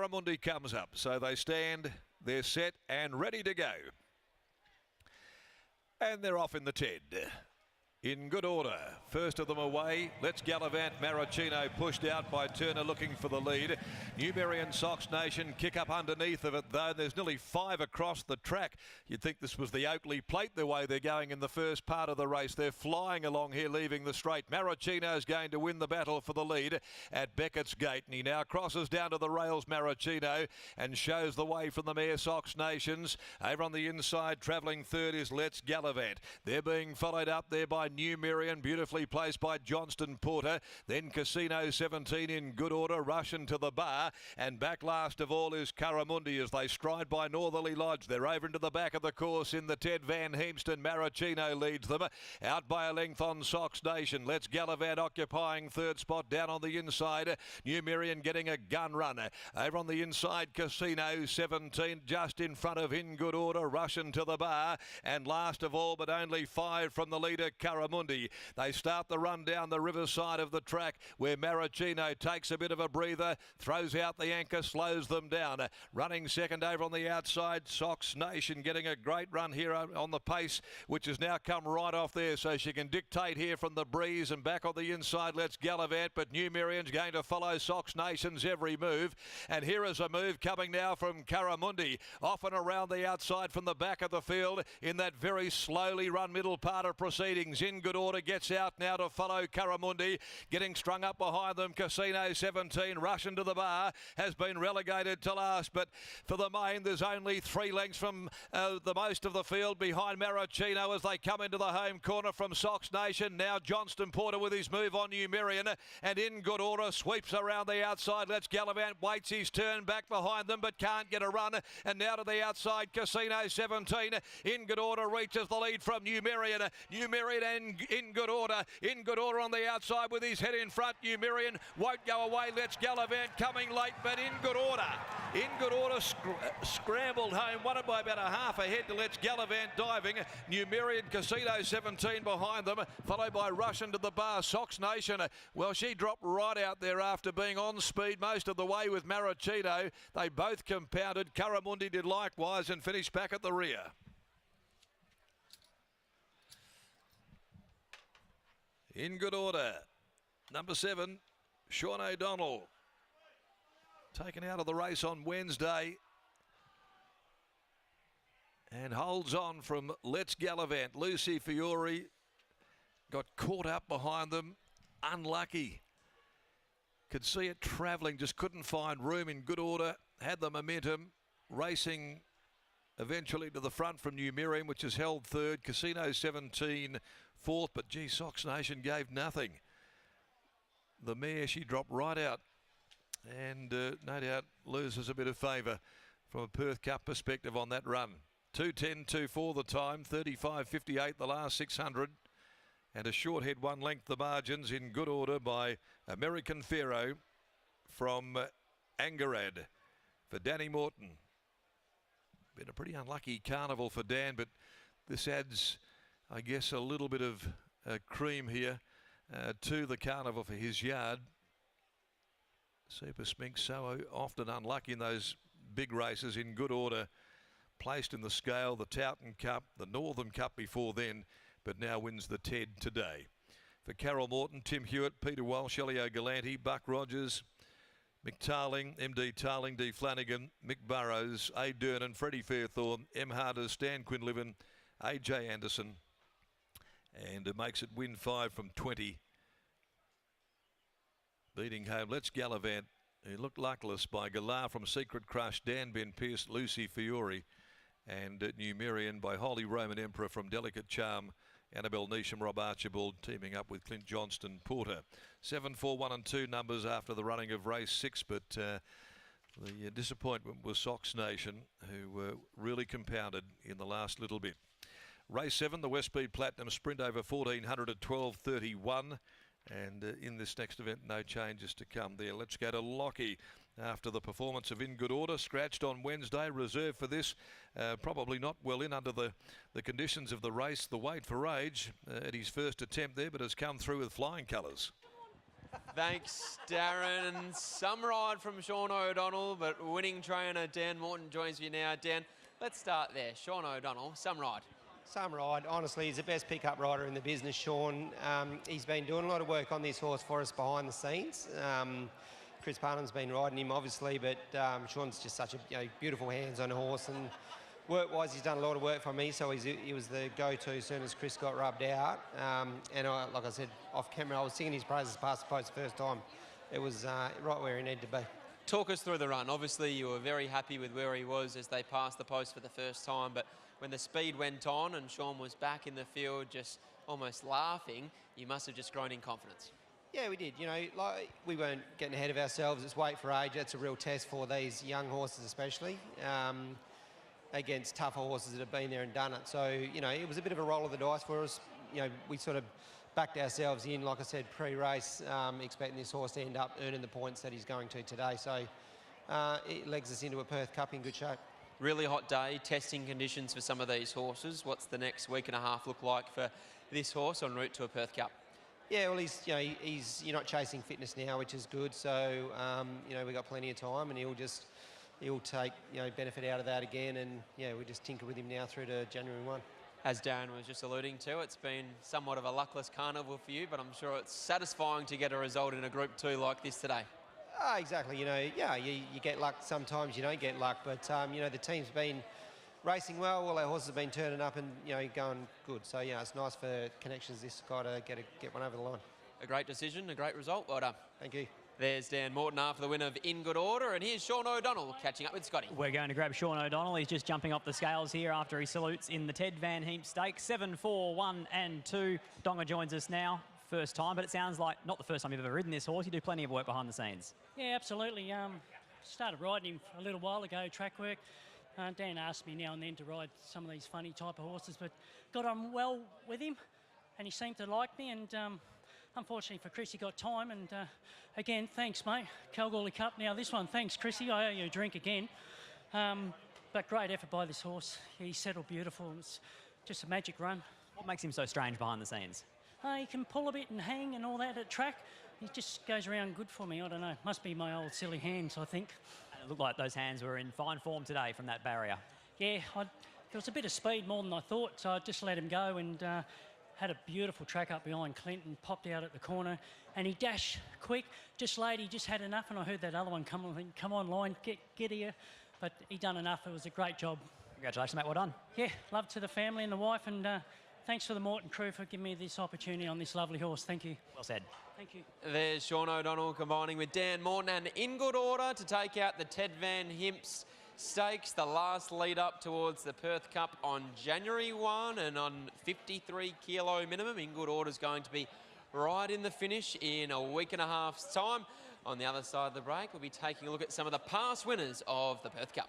Caramundi comes up. So they stand, they're set and ready to go. And they're off in the TED. In good order. First of them away. Let's Gallivant. Maricino pushed out by Turner looking for the lead. Numerian Sox Nation kick up underneath of it though. There's nearly 5 across the track. You'd think this was the Qlty plate the way they're going in the first part of the race. They're flying along here leaving the straight. Maricino's going to win the battle for the lead at Beckett's Gate. And he now crosses down to the rails, Maricino, and shows the way from the mare Sox Nations. Over on the inside travelling third is Let's Gallivant. They're being followed up there by Numerian, beautifully placed by Johnston Porter. Then Casino 17 in good order, Russian to the bar. And back last of all is Caramundi as they stride by Northerly Lodge. They're over into the back of the course in the TED. Van Heemst and Maricino leads them. Out by a length on Sox Nation. Let's Gallivant occupying third spot down on the inside. Numerian getting a gun runner. Over on the inside, Casino 17 just in front of In Good Order, Russian to the bar. And last of all, but only 5 from the leader, Caramundi. They start the run down the riverside of the track where Maricino takes a bit of a breather, throws out the anchor, slows them down. Running second over on the outside, Sox Nation getting a great run here on the pace, which has now come right off there, so she can dictate here from the breeze. And back on the inside, Let's Gallivant, but Numerian's going to follow Sox Nation's every move. And here is a move coming now from Caramundi, off and around the outside from the back of the field in that very slowly run middle part of proceedings. In Good Order gets out now to follow Caramundi, getting strung up behind them. Casino 17, Russian to the bar, has been relegated to last, but for the main there's only 3 lengths from the most of the field behind Maricino as they come into the home corner from Sox Nation. Now Johnston Porter with his move on Numerian, and In Good Order sweeps around the outside. Let's Gallivant waits his turn back behind them but can't get a run, and now to the outside, Casino 17. In Good Order reaches the lead from Numerian. Numerian and In Good Order. In Good Order on the outside with his head in front. Numerian won't go away. Let's Gallivant coming late, but In Good Order. In Good Order scrambled home, won it by about a half ahead to Let's Gallivant diving. Numerian, Casino 17 behind them, followed by Russian to the bar. Sox Nation, well, she dropped right out there after being on speed most of the way with Maricino. They both compounded. Caramundi did likewise and finished back at the rear. In Good Order, number 7, Sean O'Donnell, taken out of the race on Wednesday and holds on from Let's Gallivant. Lucy Fiore got caught up behind them, unlucky. Could see it travelling, just couldn't find room. In Good Order had the momentum, racing eventually to the front from Numerian, which is held third. Casino 17 fourth, but gee, Sox Nation gave nothing. The mare, she dropped right out and no doubt loses a bit of favour from a Perth Cup perspective on that run. 2:10.24 the time, 35.58 the last 600, and a short head 1 length the margins. In Good Order by American Pharaoh from Angarad for Danny Morton. Been a pretty unlucky carnival for Dan, but this adds, I guess, a little bit of cream here to the carnival for his yard. Super Smink so often unlucky in those big races. In Good Order, placed in the scale, the Towton Cup, the Northern Cup before then, but now wins the TED today. For Carol Morton, Tim Hewitt, Peter Walsh, Elio Galanti, Buck Rogers, Mick Tarling, MD Tarling, D Flanagan, Mick Burrows, A Dernan, Freddie Fairthorne, M Harders, Stan Quinlivan, AJ Anderson, and it makes it win 5 from 20. Beating home Let's Gallivant, who looked luckless, by Galar from Secret Crush, Dan Ben Pierce, Lucy Fiore, and Numerian by Holy Roman Emperor from Delicate Charm, Annabelle Neesham, Rob Archibald teaming up with Clint Johnston Porter. 7, 4, 1 and 2 numbers after the running of race 6, but the disappointment was Sox Nation, who really compounded in the last little bit. Race 7, the Westmead Platinum Sprint over 1400 at 12.31. And in this next event, no changes to come there. Let's go to Lockie after the performance of In Good Order. Scratched on Wednesday, reserved for this. Probably not well in under the conditions of the race. The Weight for Age at his first attempt there, but has come through with flying colours. Thanks, Darren. And some ride from Sean O'Donnell, but winning trainer Dan Morton joins me now. Dan, let's start there. Sean O'Donnell, some ride. Some ride. Honestly, he's the best pickup rider in the business, Sean. He's been doing a lot of work on this horse for us behind the scenes. Chris Parnham's been riding him, obviously, but Sean's just such a beautiful hands-on horse. And work-wise, he's done a lot of work for me, so he was the go-to as soon as Chris got rubbed out. Like I said, off camera, I was singing his praises past the post the first time. It was right where he needed to be. Talk us through the run. Obviously, you were very happy with where he was as they passed the post for the first time, but when the speed went on and Sean was back in the field just almost laughing, you must have just grown in confidence. Yeah, we did. You know, like we weren't getting ahead of ourselves. It's weight for age. That's a real test for these young horses, especially against tougher horses that have been there and done it. So, you know, it was a bit of a roll of the dice for us. You know, we sort of backed ourselves in, like I said, pre-race, expecting this horse to end up earning the points that he's going to today. So it legs us into a Perth Cup in good shape. Really hot day, testing conditions for some of these horses. What's the next week and a half look like for this horse en route to a Perth Cup? Yeah, well, you're not chasing fitness now, which is good. So, you know, we've got plenty of time, and he'll take, you know, benefit out of that again. And yeah, we just tinker with him now through to January 1. As Darren was just alluding to, it's been somewhat of a luckless carnival for you, but I'm sure it's satisfying to get a result in a Group 2 like this today. Exactly. You know, yeah, you get luck sometimes, you don't get luck, but you know, the team's been racing well. All our horses have been turning up and, you know, going good. So yeah, it's nice for connections this guy to get one over the line. A great decision, a great result. Well done. Thank you. There's Dan Morton after the win of In Good Order, and here's Sean O'Donnell catching up with Scotty. We're going to grab Sean O'Donnell. He's just jumping off the scales here after he salutes in the Ted Van Heemst Stakes. 7, 4, 1 and 2. Donga joins us now. First time, but it sounds like not the first time you've ever ridden this horse. You do plenty of work behind the scenes. Yeah, absolutely. Started riding him a little while ago, track work. Dan asked me now and then to ride some of these funny type of horses, but got on well with him, and he seemed to like me. And unfortunately for Chris, he got time. And again, thanks, mate. Qlty Cup. Now this one, thanks, Chrissy. I owe you a drink again. But great effort by this horse. He settled beautiful. It's just a magic run. What makes him so strange behind the scenes? He can pull a bit and hang and all that at track. He just goes around good for me. I don't know. Must be my old silly hands, I think. And it looked like those hands were in fine form today from that barrier. Yeah, there was a bit of speed more than I thought, so I just let him go and had a beautiful track up behind Clinton, popped out at the corner, and he dashed quick. Just late, he just had enough, and I heard that other one come online, get here. But he done enough. It was a great job. Congratulations, mate. Well done. Yeah, love to the family and the wife, and thanks for the Morton crew for giving me this opportunity on this lovely horse. Thank you. Well said. Thank you. There's Sean O'Donnell combining with Dan Morton and In Good Order to take out the Ted Van Heemst Stakes, the last lead up towards the Perth Cup on January 1 and on 53 kilo minimum. In Good Order is going to be right in the finish in a week and a half's time. On the other side of the break, we'll be taking a look at some of the past winners of the Perth Cup.